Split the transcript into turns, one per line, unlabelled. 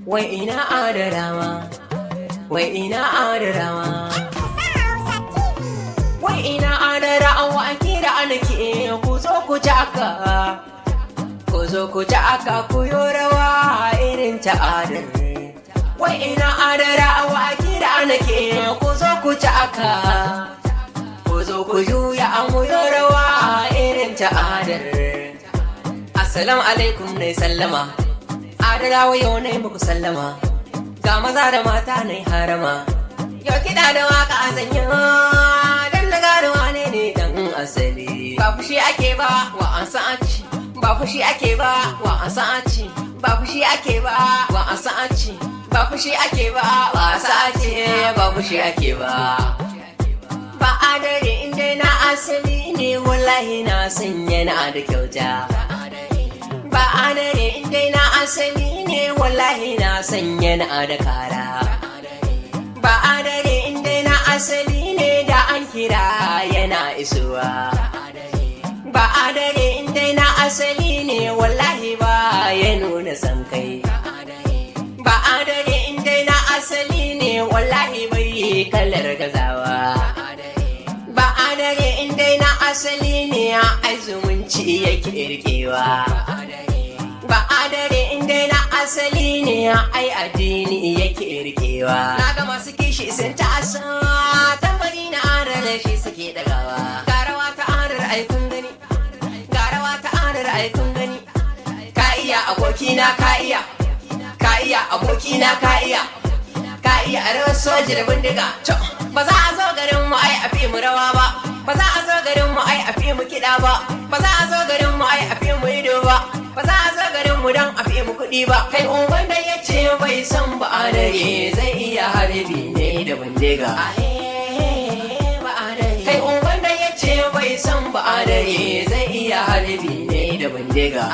Wai ina adarawa, wai ina adarawa, wai ina adarawa a kira anake ku zo ku jaka, ku zo ku jaka ku yo rawa irin ta adar. Wai ina adarawa a kira anake ku zo ku jaka, ku zo ku juya mu yo rawa irin ta adar. Assalamu alaikum ne sallama. Adarawa yau ne muku sallama, ga maza da mata ne harama. Yau kiɗa da waka a zanya, dan da gadawa ne dan asali. Ba fushi ake ba wa an sa'aci, ba fushi ake ba wa an sa'aci, ba fushi ake ba wa an sa'aci, ba fushi ake ba wa an sa'aci, ba fushi ake ba. Ba adare inda na asali ne wallahi na sanya na da kyauta. Ba adare inda na asali ne wallahi na sanya na da kara. Ba adare inda na asali ne da an kira yana isuwa. Ba adare inda na asali ne wallahi ba ya nuna san kai. Ba adare inda na asali ne wallahi bai kalar gazawa. Ba adare inda na asali ne a zumunci yake rikewa. Ba adare inda na asali ne ai addini yake rikewa. Na ga masu kishi sun tasa tambari na adar shi suke dagawa. Garawa ta adar aikun gani, garawa ta adar aikun gani. Ka iya abokina ka iya, ka iya abokina ka iya, ka iya a rawar soji da bindiga. Ba za a zo garin mu ai a fi mu rawa ba, ba za a zo garin mu ai a fi mu kiɗa ba, ba za a zo garin mu ai a fi mu ido ba, ba za a zo garin mu don a fi mu kuɗi ba. Kai uban da ya ce bai san ba adare zai iya harbi ne da bindiga. Kai uban da ya ce bai san ba adare zai iya harbi ne da bindiga.